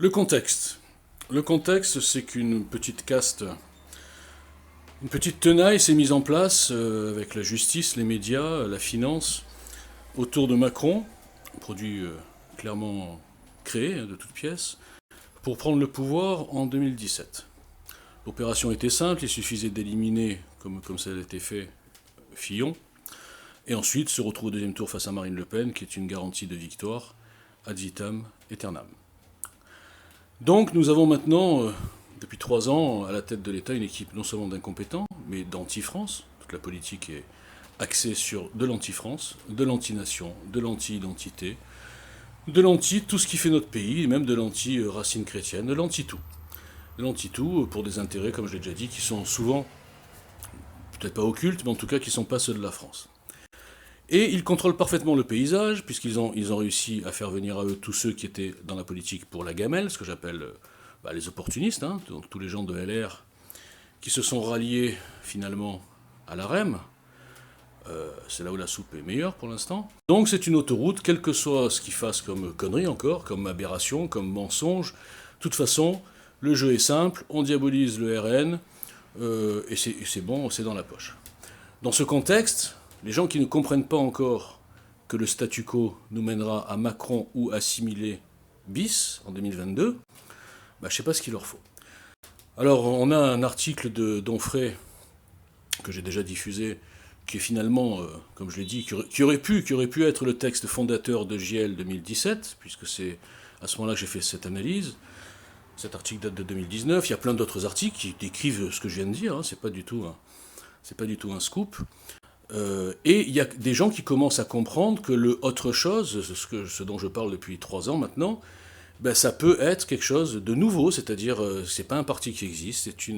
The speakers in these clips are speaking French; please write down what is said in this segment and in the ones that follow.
Le contexte. Le contexte, c'est qu'une petite caste, une petite tenaille s'est mise en place avec la justice, les médias, la finance, autour de Macron, produit clairement créé de toutes pièces, pour prendre le pouvoir en 2017. L'opération était simple, il suffisait d'éliminer, comme ça a été fait, Fillon, et ensuite se retrouver au deuxième tour face à Marine Le Pen, qui est une garantie de victoire, ad vitam aeternam. Donc nous avons maintenant, depuis 3 ans, à la tête de l'État, une équipe non seulement d'incompétents, mais d'anti-France. Toute la politique est axée sur de l'anti-France, de l'anti-nation, de l'anti-identité, de l'anti-tout ce qui fait notre pays, et même de l'anti-racine chrétienne, de l'anti-tout. De l'anti-tout pour des intérêts, comme je l'ai déjà dit, qui sont souvent, peut-être pas occultes, mais en tout cas qui ne sont pas ceux de la France. Et ils contrôlent parfaitement le paysage, puisqu'ils ont réussi à faire venir à eux tous ceux qui étaient dans la politique pour la gamelle, ce que j'appelle les opportunistes, donc tous les gens de LR qui se sont ralliés finalement à la REM. C'est là où la soupe est meilleure pour l'instant. Donc c'est une autoroute, quel que soit ce qu'ils fassent comme conneries encore, comme aberration, comme mensonge. De toute façon, le jeu est simple, on diabolise le RN, et c'est bon, c'est dans la poche. Dans ce contexte, les gens qui ne comprennent pas encore que le statu quo nous mènera à Macron ou assimilé bis en 2022, je ne sais pas ce qu'il leur faut. Alors, on a un article de Donfray, que j'ai déjà diffusé, qui est finalement, comme je l'ai dit, qui aurait pu être le texte fondateur de JL 2017, puisque c'est à ce moment-là que j'ai fait cette analyse. Cet article date de 2019. Il y a plein d'autres articles qui décrivent ce que je viens de dire. C'est pas du tout un scoop. Et il y a des gens qui commencent à comprendre que le autre chose, ce dont je parle depuis 3 ans maintenant, ça peut être quelque chose de nouveau, c'est-à-dire c'est pas un parti qui existe, c'est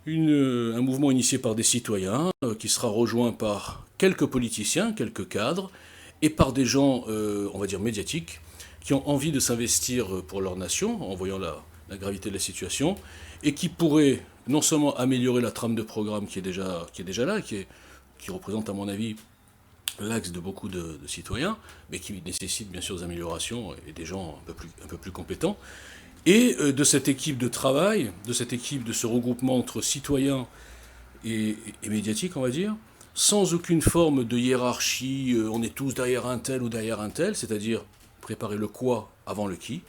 un mouvement initié par des citoyens qui sera rejoint par quelques politiciens, quelques cadres, et par des gens, on va dire médiatiques, qui ont envie de s'investir pour leur nation, en voyant la gravité de la situation, et qui pourraient non seulement améliorer la trame de programme qui est déjà là, qui représente à mon avis l'axe de beaucoup de citoyens, mais qui nécessite bien sûr des améliorations et des gens un peu plus compétents, et de cette équipe de travail, de ce regroupement entre citoyens et médiatiques, on va dire, sans aucune forme de hiérarchie, on est tous derrière un tel ou derrière un tel, c'est-à-dire préparer le quoi avant le qui,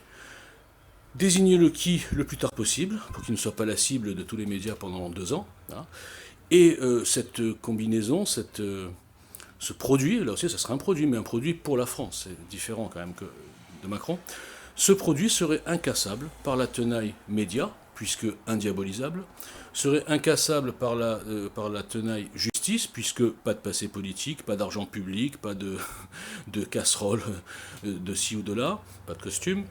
désigner le qui le plus tard possible, pour qu'il ne soit pas la cible de tous les médias pendant 2 ans, hein. Et cette combinaison, ce produit, là aussi ça serait un produit, mais un produit pour la France, c'est différent quand même que de Macron, ce produit serait incassable par la tenaille média, puisque indiabolisable, serait incassable par la tenaille justice, puisque pas de passé politique, pas d'argent public, pas de casserole de ci ou de là, pas de costume,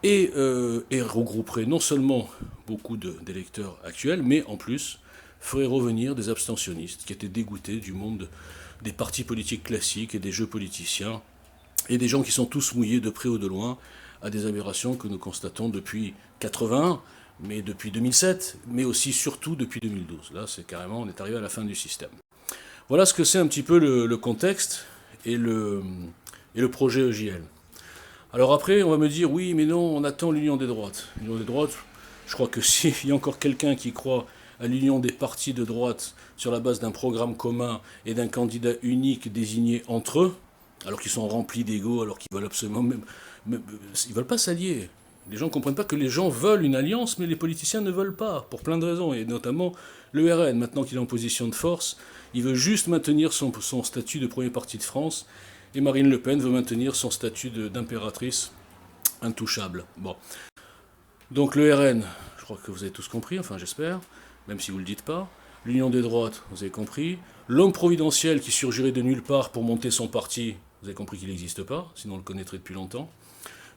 et regrouperait non seulement beaucoup d'électeurs actuels, mais en plus ferait revenir des abstentionnistes qui étaient dégoûtés du monde des partis politiques classiques et des jeux politiciens, et des gens qui sont tous mouillés de près ou de loin à des aberrations que nous constatons depuis 81, mais depuis 2007, mais aussi surtout depuis 2012. Là, c'est carrément, on est arrivé à la fin du système. Voilà ce que c'est un petit peu le contexte et le projet EJL. Alors après, on va me dire, oui, mais non, on attend l'union des droites. L'union des droites, je crois que s'il y a encore quelqu'un qui croit à l'union des partis de droite sur la base d'un programme commun et d'un candidat unique désigné entre eux, alors qu'ils sont remplis d'ego, alors qu'ils veulent absolument ils veulent pas s'allier. Les gens ne comprennent pas que les gens veulent une alliance, mais les politiciens ne veulent pas, pour plein de raisons, et notamment le RN, maintenant qu'il est en position de force, il veut juste maintenir son statut de premier parti de France, et Marine Le Pen veut maintenir son statut d'impératrice intouchable. Bon. Donc le RN, je crois que vous avez tous compris, enfin j'espère, même si vous ne le dites pas. L'union des droites, vous avez compris. L'homme providentiel qui surgirait de nulle part pour monter son parti, vous avez compris qu'il n'existe pas, sinon on le connaîtrait depuis longtemps.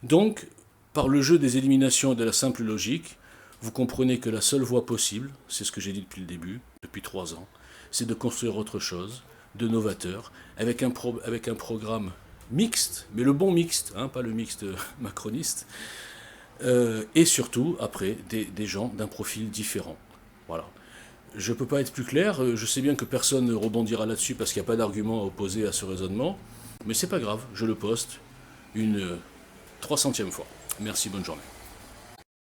Donc, par le jeu des éliminations et de la simple logique, vous comprenez que la seule voie possible, c'est ce que j'ai dit depuis le début, depuis 3 ans, c'est de construire autre chose, de novateur, avec un programme mixte, mais le bon mixte, pas le mixte macroniste, et surtout, après, des gens d'un profil différent. Voilà. Je ne peux pas être plus clair, je sais bien que personne ne rebondira là-dessus parce qu'il n'y a pas d'argument à opposer à ce raisonnement, mais c'est pas grave, je le poste une 300e fois. Merci, bonne journée.